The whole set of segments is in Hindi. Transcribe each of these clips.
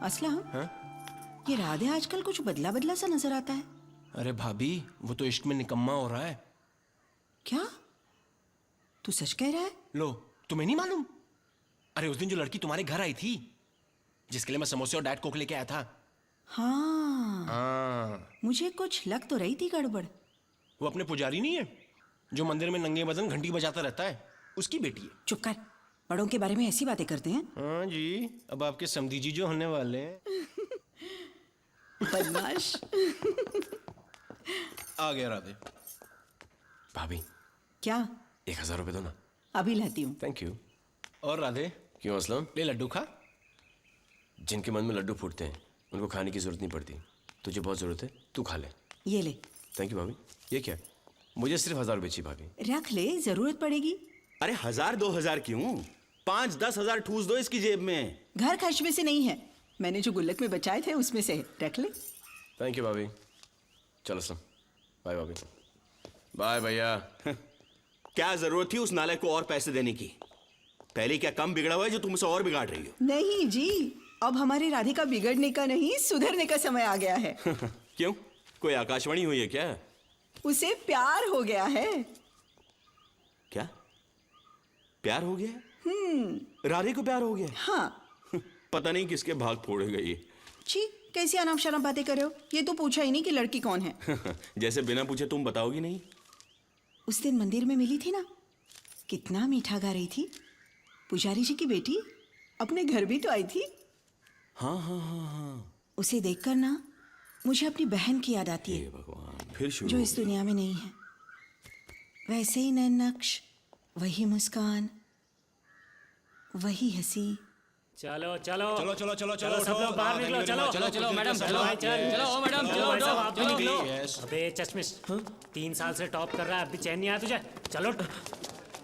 असलम, हाँ? ये राधे आजकल कुछ बदला बदला सा नजर आता है। अरे भाभी, वो तो इश्क में निकम्मा हो रहा है। क्या तू सच कह रहा है? लो, तुम्हें नहीं मालूम? अरे उस दिन जो लड़की तुम्हारे घर आई थी, जिसके लिए मैं समोसे और डाइट कोक लेके आया था। हाँ, मुझे कुछ लग तो रही थी गड़बड़। वो अपने पुजारी नहीं है जो मंदिर में नंगे बदन घंटी बजाता रहता है, उसकी बेटी है। चुप कर, बड़ों के बारे में ऐसी बातें करते हैं। हाँ जी, अब आपके समधी जी जो होने वाले हैं। बदमाश। आ गया राधे। भाभी, क्या? 1000 रुपए दो ना। अभी लाती हूँ। Thank you. और राधे, क्यों असलम? ले लड्डू खा। जिनके मन में लड्डू फूटते हैं उनको खाने की जरूरत नहीं पड़ती। तुझे बहुत जरूरत है, तू खा ले। ये ले। थैंक यू भाभी। ये क्या? मुझे सिर्फ 1000 रुपये चाहिए भाभी। रख ले, जरूरत पड़ेगी। अरे 1000-2000 क्यों? 5-10 हजार ठूस दो इसकी जेब में। घर खर्च में से नहीं है, मैंने जो गुल्लक में बचाए थे उसमें से है। रख ले। थैंक यू भाभी। चलो असलम, बाय भाभी। बाय भैया। क्या जरूरत थी उस नालायक को और पैसे देने की? पहले क्या कम बिगड़ा हुआ है जो तुम उसे और बिगाड़ रही हो? नहीं जी, अब हमारे राधे का बिगड़ने का नहीं, सुधरने का समय आ गया है। क्यों, कोई आकाशवाणी हुई है क्या? उसे प्यार हो गया है। क्या प्यार हो गया? राधे को प्यार हो गया? हाँ। पता नहीं किसके भाग फोड़े गई है। छी, कैसी अनाप शनाप बातें कर रहे हो? ये तो पूछा ही नहीं कि लड़की कौन है। जैसे बिना पूछे तुम बताओगी नहीं। उस दिन मंदिर में मिली थी ना, कितना मीठा गा रही थी। पुजारी जी की बेटी अपने घर भी तो आई थी। हाँ हाँ हाँ हाँ। उसे देखकर ना मुझे अपनी बहन की याद आती हे है, भगवान, फिर शुरू जो हो इस गया। दुनिया में नहीं है। वैसे ही नैन नक्श, वही मुस्कान, वही हंसी। चलो चलो चलो चलो चलो चलो सब लोग बाहर निकलो। चलो चलो चलो मैडम, चलो भाई, चल चलो ओ मैडम, चलो भाई साहब, आप भी निकलो। Yes. अबे चश्मिश, 3 साल से टॉप कर रहा है, अभी चैन नहीं आया तुझे? चलो।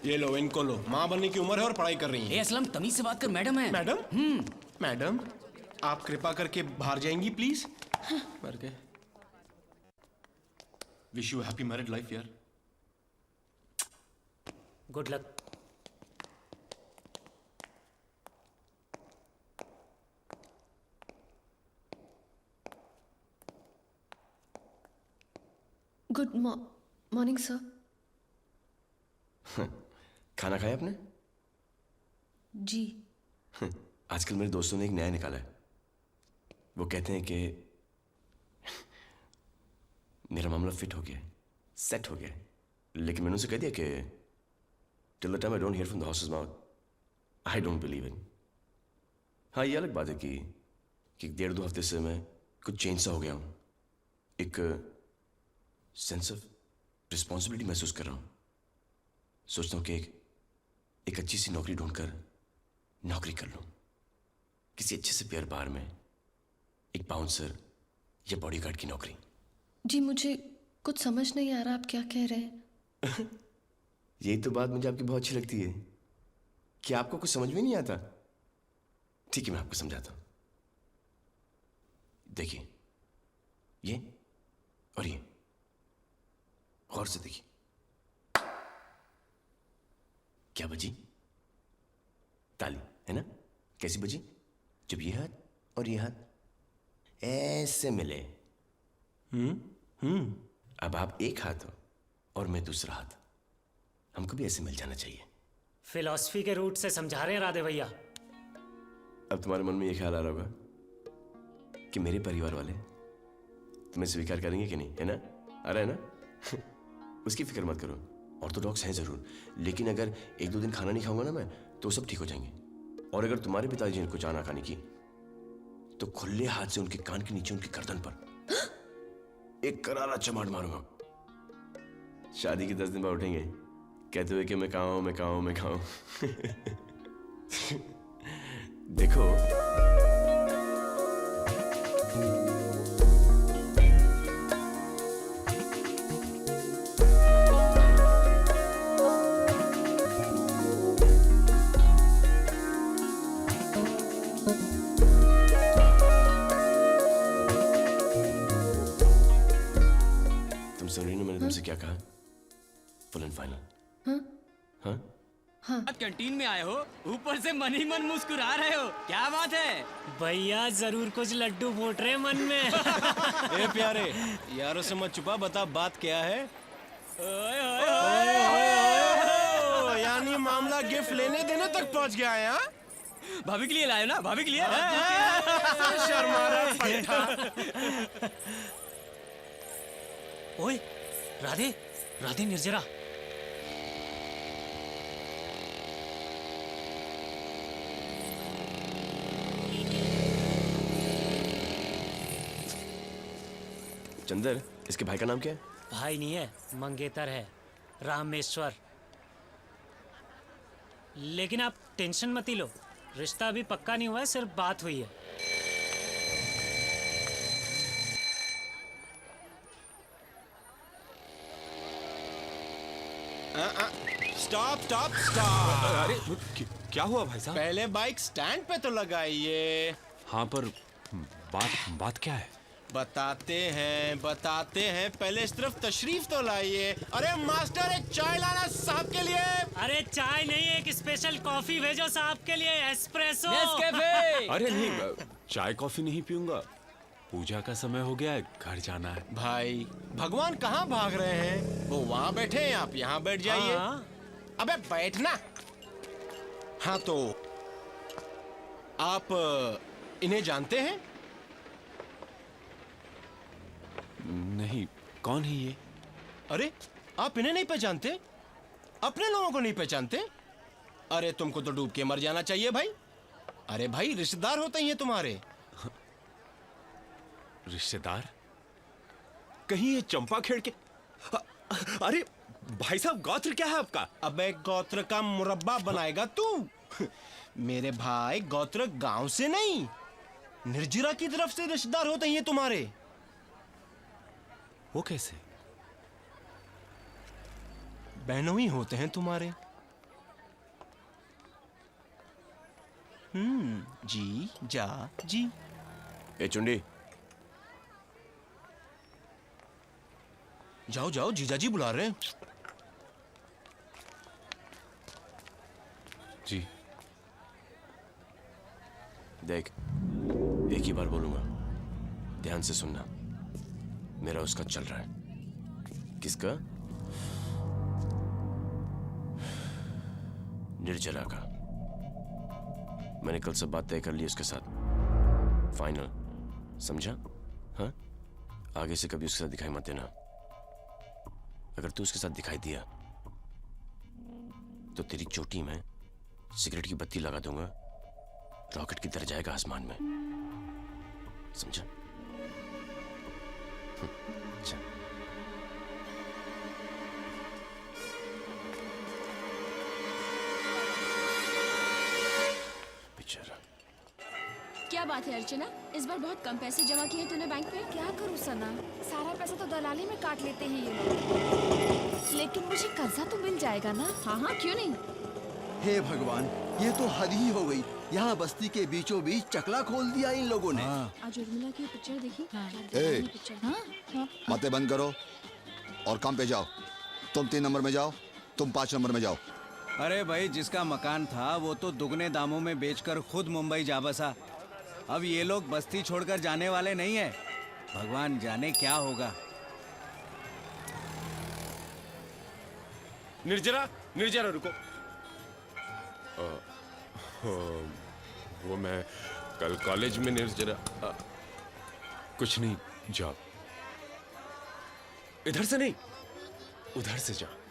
ये लो, इनको लो। माँ बनने की उम्र है और पढ़ाई कर रही ए है। असलम, तमीज से बात कर, मैडम है। मैडम? मैडम, आप कृपा करके बाहर जाएंगी प्लीज? मर गए। Wish you happy married life यार। Good luck. Good morning sir. खाना खाया आपने? जी। आजकल मेरे दोस्तों ने एक नया निकाला है। वो कहते हैं कि मेरा मामला फिट हो गया है, सेट हो गया है। लेकिन मैंने उनसे कह दिया कि till the time I don't hear from the horses mouth I don't believe in. हाँ, ये अलग बात है कि 1.5-2 हफ्ते से मैं कुछ चेंज सा हो गया हूँ। एक सेंस ऑफ रिस्पॉन्सिबिलिटी महसूस कर रहा हूँ। सोचता हूँ कि एक अच्छी सी नौकरी ढूंढकर नौकरी कर लूँ, किसी अच्छे से प्यार बार में, एक बाउंसर या बॉडीगार्ड की नौकरी। जी, मुझे कुछ समझ नहीं आ रहा आप क्या कह रहे हैं। यही तो बात मुझे आपकी बहुत अच्छी लगती है कि आपको कुछ समझ में नहीं आता। ठीक है, मैं आपको समझाता हूँ। देखिए, ये और ये, गौर से देखिए। क्या बजी? ताली, है ना? कैसी बजी? जब ये हाथ और ये हाथ ऐसे मिले। अब आप एक हाथ हो और मैं दूसरा हाथ। हमको भी ऐसे मिल जाना चाहिए। फिलॉसफी के रूट से समझा रहे हैं राधे भैया। अब तुम्हारे मन में ये ख्याल आ रहा होगा कि मेरे परिवार वाले तुम्हें स्वीकार करेंगे कि नहीं, है ना? आ रहा है ना? उसकी फिक्र मत करो। ऑर्थोडॉक्स हैं जरूर, लेकिन अगर 1-2 दिन खाना नहीं खाऊंगा ना मैं, तो सब ठीक हो जाएंगे। और अगर तुम्हारे पिताजी ने कुछ आना खाने की, तो खुले हाथ से उनके कान के नीचे उनकी गर्दन पर एक करारा चमाट मारूंगा। शादी के 10 दिन बाद उठेंगे कहते हुए कि मैं कहाँ हूं, मैं कहाँ हूं, मैं कहाँ हूं। देखो, तुम सुन रही हो मैंने तुमसे क्या कहा? Full and final. हाँ? हाँ। कैंटीन में आए हो, ऊपर से मन ही मन मुस्कुरा रहे हो, क्या बात है? भैया जरूर कुछ लड्डू फूट रहे मन में। ए प्यारे, यारों से मत छुपा, बता बात क्या है? यानी मामला गिफ्ट लेने देने तक पहुंच गया है, हाँ? भाभी के लिए लाए हो ना, भाभी के लिए? शर्मा रहा पलटा। ओए राधे, राधे निर्जरा। चंदर, इसके भाई का नाम क्या है? भाई नहीं है, मंगेतर है, रामेश्वर। लेकिन आप टेंशन मत ही लो, रिश्ता अभी पक्का नहीं हुआ है, सिर्फ बात हुई है। Stop stop stop. अरे क्या हुआ भाई साहब? पहले बाइक स्टैंड पे तो लगाइए। हाँ पर बात बात क्या है? बताते हैं, पहले इस तरफ तशरीफ तो लाइए। अरे मास्टर, एक चाय लाना साहब के लिए। अरे चाय नहीं, एक स्पेशल कॉफी भेजो साहब के लिए, एस्प्रेसो। नेस्कैफे। अरे नहीं, चाय कॉफी नहीं पीऊंगा, पूजा का समय हो गया है, घर जाना है। भाई, भगवान कहाँ भाग रहे हैं? वो वहाँ बैठे हैं, आप यहाँ बैठ जाइए। हाँ। अबे बैठना। हाँ तो आप इन्हें जानते हैं? नहीं, कौन है ये? अरे आप इन्हें नहीं पहचानते? अपने लोगों को नहीं पहचानते? अरे तुमको तो डूब के मर जाना चाहिए भाई। अरे भाई, रिश्तेदार होते हैं ये तुम्हारे। रिश्तेदार? कहीं ये चंपा खेड़ के? अरे भाई साहब, गोत्र क्या है आपका? अबे गोत्र का मुरब्बा बनाएगा तू? मेरे भाई, गोत्र गांव से नहीं, निर्जरा की तरफ से रिश्तेदार होते हैं ये तुम्हारे। वो कैसे? बहनों ही होते हैं तुम्हारे। जी जा जी। ए चुंडी, जाओ जाओ, जीजाजी बुला रहे हैं। जी। देख, एक ही बार बोलूंगा, ध्यान से सुनना। मेरा उसका चल रहा है। किसका? निर्जरा का। मैंने कल सब बात तय कर ली उसके साथ, फाइनल, समझा? हाँ, आगे से कभी उसके साथ दिखाई मत देना। अगर तू उसके साथ दिखाई दिया तो तेरी चोटी में सिगरेट की बत्ती लगा दूंगा, रॉकेट की तरह जाएगा आसमान में, समझा? अच्छा। बेचारा। क्या बात है अर्चना, इस बार बहुत कम पैसे जमा किए तूने बैंक में? क्या करूं सना, सारा पैसा तो दलाली में काट लेते हैं ये लोग। लेकिन मुझे कर्जा तो मिल जाएगा ना? हाँ हाँ, क्यों नहीं। हे भगवान, ये तो हद ही हो गई। यहाँ बस्ती के बीचों बीच चकला खोल दिया इन लोगों ने। आज उर्मिला की पिक्चर देखी? बातें बंद करो और काम पे जाओ। तुम 3 नंबर में जाओ, तुम 5 नंबर में जाओ। अरे भाई, जिसका मकान था वो तो दुगने दामों में बेचकर खुद मुंबई जा बसा। अब ये लोग बस्ती छोड़कर जाने वाले नहीं है। भगवान जाने क्या होगा। निर्जरा, निर्जरा रुको। वो मैं कल कॉलेज में निर्जरा कुछ नहीं, जाओ। इधर से नहीं, उधर से जाओ।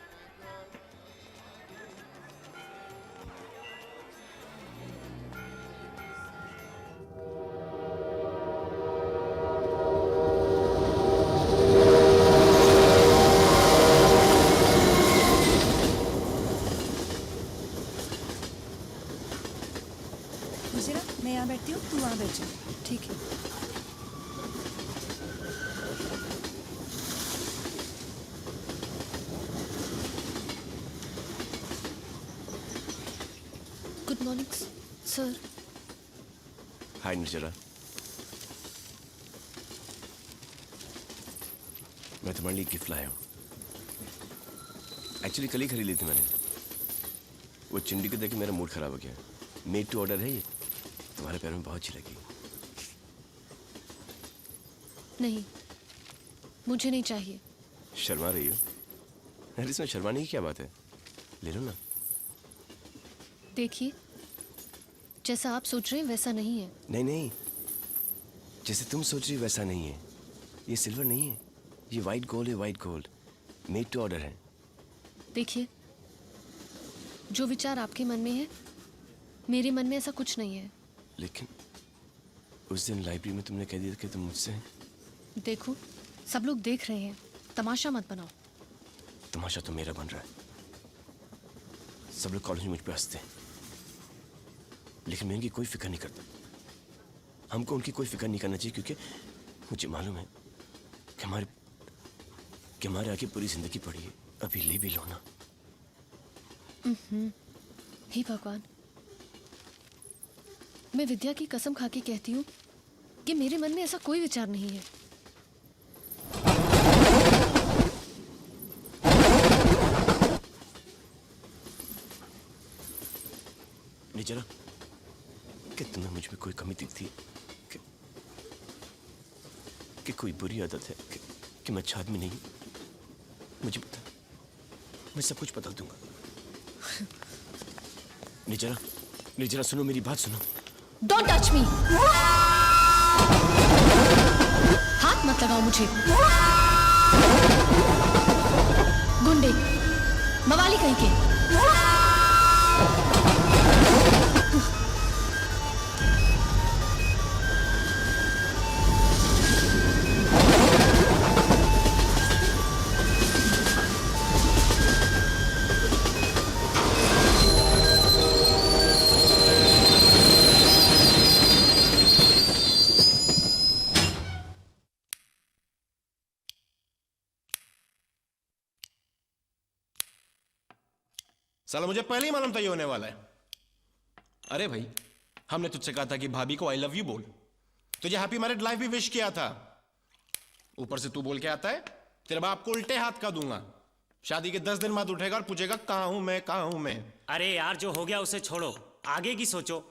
मैं यहाँ बैठती हूँ, तू वहाँ बैठ जा। ठीक है। Good morning sir. हाय निर्जरा, मैं तुम्हारे लिए गिफ्ट लाया हूँ। एक्चुअली कल ही खरीद ली थी मैंने। वो चिंडी को देख के मेरा मूड खराब हो गया। मेड टू ऑर्डर है ये, तुम्हारे पैरों में बहुत अच्छी लगी। नहीं, मुझे नहीं चाहिए। शर्मा रही हो? अरे इसमें शर्माने की क्या बात है, ले लो ना। देखिए, जैसा आप सोच रहे हैं वैसा नहीं है। नहीं नहीं, जैसे तुम सोच रही हो वैसा नहीं है। ये सिल्वर नहीं है, ये वाइट गोल्ड है, white gold. Made to order है। देखिए, जो विचार आपके मन में है मेरे मन में ऐसा कुछ नहीं है। लेकिन उस दिन लाइब्रेरी में तुमने कह दिया कि तुम मुझसे। देखो, सब लोग देख रहे हैं, तमाशा मत बनाओ। तमाशा तो मेरा बन रहा है। सब लोग कॉलेज में मुझ पे हंसते हैं, लेकिन मैं इनकी कोई फिक्र नहीं करता। हमको उनकी कोई फिक्र नहीं करना चाहिए, क्योंकि मुझे मालूम है कि हमारे आगे पूरी जिंदगी पड़ी है। अभी ले भी लो ना। हे भगवान, मैं विद्या की कसम खा के कहती हूँ कि मेरे मन में ऐसा कोई विचार नहीं है। नहीं जरा कि तुम्हें मुझ में कोई कमी दिखती है, कि कोई बुरी आदत है, कि मैं अच्छा आदमी नहीं हूं? मुझे पता, मैं सब कुछ बता दूंगा। निजरा सुनो, मेरी बात सुनो। Don't touch me! हाथ मत लगाओ मुझे। गुंडे, मवाली कहीं के। साला मुझे पहले ही मालूम था ये होने वाला है। अरे भाई, हमने तुझसे कहा था कि भाभी को आई लव यू बोल। तुझे हैप्पी मैरिड लाइफ भी विश किया था। ऊपर से तू बोल के आता है तेरे बाप को उल्टे हाथ का दूंगा। शादी के 10 दिन बाद उठेगा और पूछेगा कहां हूं मैं, कहां हूं मैं। अरे यार, जो हो गया उसे छोड़ो, आगे की सोचो।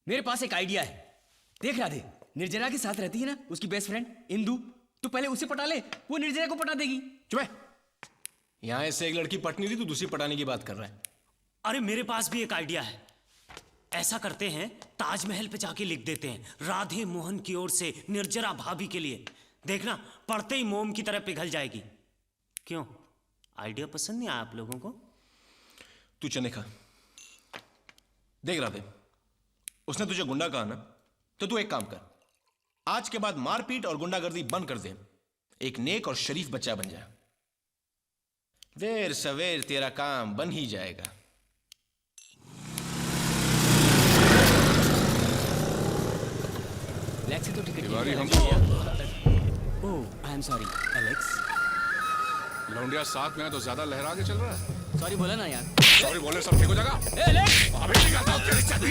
मेरे पास एक आइडिया है। देख राधे, निर्जरा के साथ रहती है ना उसकी बेस्ट फ्रेंड इंदु, तो पहले उसे पटा ले, वो निर्जरा को पटा देगी। चुप है। यहां ऐसे एक लड़की पटनी थी, तू दूसरी पटाने की बात कर रहा है। अरे मेरे पास भी एक आइडिया है। ऐसा करते हैं, ताजमहल पे जाके लिख देते हैं, राधे मोहन की ओर से निर्जरा भाभी के लिए। देखना, पढ़ते ही मोम की तरह पिघल जाएगी। क्यों, आइडिया पसंद नहीं आया आप लोगों को? तू चने खा। देख राधे, उसने तुझे गुंडा कहा ना, तो तू एक काम कर, आज के बाद मारपीट और गुंडागर्दी बंद कर दे। एक नेक और शरीफ बच्चा बन जा। देर सवेर तेरा काम बन ही जाएगा। लेक्स तो टिकट तिवारी हमको। ओह, आई एम सॉरी एलेक्स। लौंडिया साथ में है तो ज्यादा लहरा के चल रहा है। सॉरी बोला ना यार। सॉरी बोले सब ठीक हो जाएगा। ए एलेक्स, अभी नहीं कहता हूं तेरी चटनी।